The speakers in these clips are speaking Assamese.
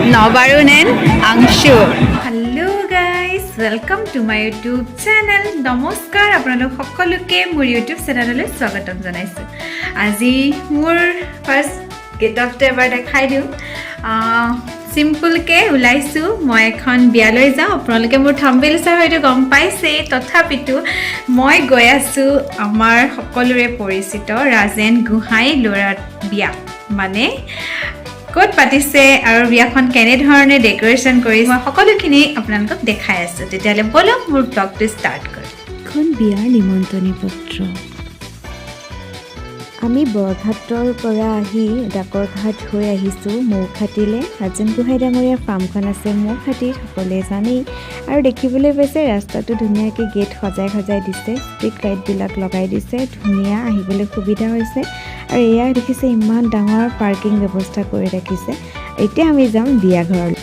Navarun and Angshu. Hello guys, welcome to my YouTube channel. Namaskar, আপোনালোক সকলোকে মোৰ YouTube চেনেললৈ স্বাগতম জনাইছো। আজি মোৰ ফাৰ্স্ট গেট অফ টো এবাৰ দেখাই দিও। সিম্পল কে উলাইছো মই এখন বিয়ালৈ যাও। আপোনালোকে মোৰ থাম্বনেইল চাই হয়তো গম পাইছে। তথাপিতো মই গৈ আছো আমাৰ সকলোৰে পৰিচিত ৰাজেন গোহাঁই ল'ৰাৰ বিয়া। মানে ক'ত পাতিছে আৰু বিয়াখন কেনে ধৰণে ডেকোৰেশন কৰিছে মই সকলোখিনি আপোনালোকক দেখাই আছো। তেতিয়ালে বলক মোৰ ব্লগটো ষ্টাৰ্ট কৰো। এখন বিয়াৰ নিমন্ত্ৰণী পত্ৰ। আমি বৰঘাটৰ পৰা আহি ডাকৰঘাট হৈ আহিছোঁ মৌখাটিলে। ৰাজেন গোহাঁই ডাঙৰীয়া ফাৰ্মখন আছে মৌখাটিত, সকলোৱে জানেই। আৰু দেখিবলৈ পাইছে ৰাস্তাটো ধুনীয়াকৈ গেট সজাই দিছে, ষ্ট্ৰীট লাইটবিলাক লগাই দিছে, ধুনীয়া আহিবলৈ সুবিধা হৈছে। আৰু এয়া দেখিছে ইমান ডাঙৰ পাৰ্কিং ব্যৱস্থা কৰি ৰাখিছে। এতিয়া আমি যাম বিয়া ঘৰলৈ।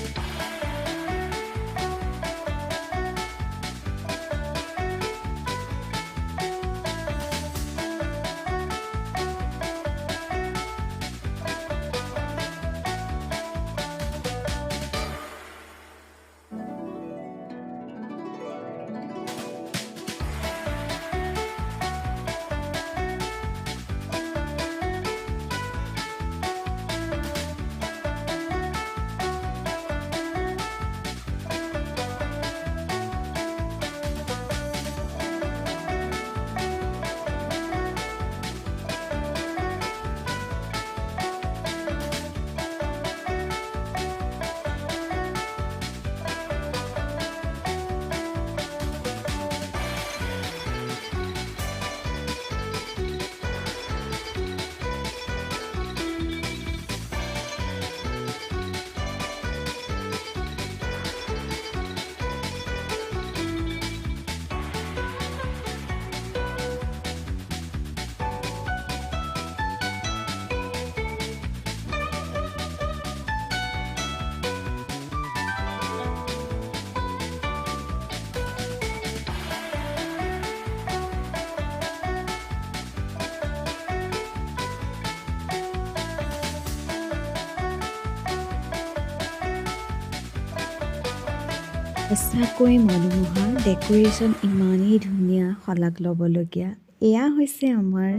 সঁচাকৈ মনোমোহা ডেকোৰেশ্যন, ইমানেই ধুনীয়া, শলাগ ল'বলগীয়া। এয়া হৈছে আমাৰ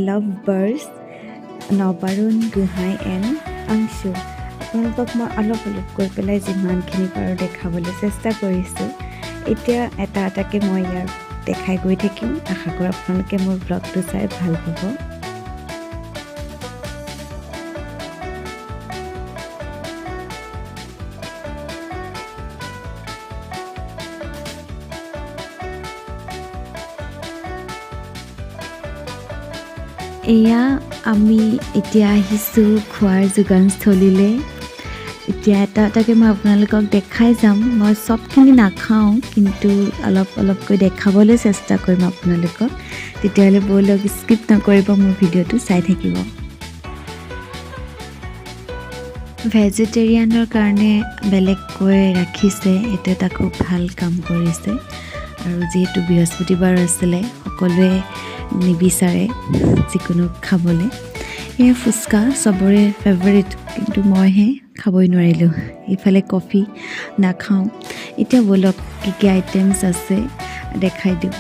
লাভ বাৰ্ডছ নৱাৰুণ গোহাঁই এণ্ড আংশু। আপোনালোকক মই অলপ কৈ পেলাই যিমানখিনি পাৰোঁ দেখাবলৈ চেষ্টা কৰিছোঁ। এতিয়া এটা এটাকৈ মই ইয়াৰ দেখাই গৈ থাকিম। আশা কৰোঁ আপোনালোকে মোৰ ব্লগটো চাই ভাল পাব। এয়া আমি এতিয়া আহিছোঁ খোৱাৰ যোগানস্থলীলৈ। এতিয়া এটা এটাকৈ মই আপোনালোকক দেখাই যাম। মই চবখিনি নাখাওঁ, কিন্তু অলপকৈ দেখাবলৈ চেষ্টা কৰিম আপোনালোকক। তেতিয়াহ'লে ব'লক স্কিপ নকৰিব, মোৰ ভিডিঅ'টো চাই থাকিব। ভেজিটেৰিয়ানৰ কাৰণে বেলেগকৈ ৰাখিছে, এইটো এটা খুব ভাল কাম কৰিছে। আৰু যিহেতু বৃহস্পতিবাৰ আছিলে, সকলোৱে নিবিচাৰে যিকোনো খাবলৈ। এয়া ফুচকা চবৰে ফেভাৰিট, কিন্তু মইহে খাবই নোৱাৰিলোঁ। ইফালে কফি নাখাওঁ। এতিয়া ব'লক কি আইটেমছ আছে দেখাই দিওঁ।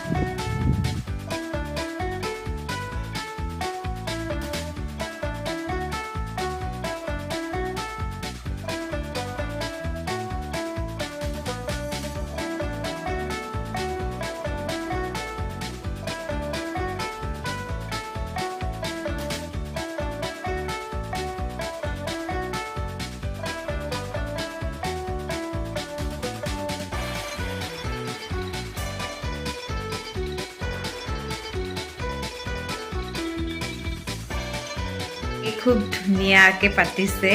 খুব ধুনীয়াকৈ পাতিছে,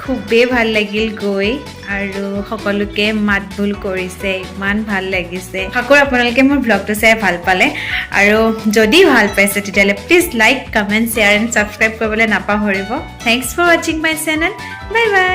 খুবেই ভাল লাগিল গৈ। আৰু সকলোকে মাতবোল কৰিছে, ইমান ভাল লাগিছে। আশা কৰোঁ আপোনালোকে মোৰ ব্লগটো চাই ভাল পালে। আৰু যদি ভাল পাইছে তেতিয়াহ'লে please like, comment, share and subscribe কৰিবলৈ নাপাহৰিব। থেংকছ ফৰ ৱাচিং মাই চেনেল। Bye bye.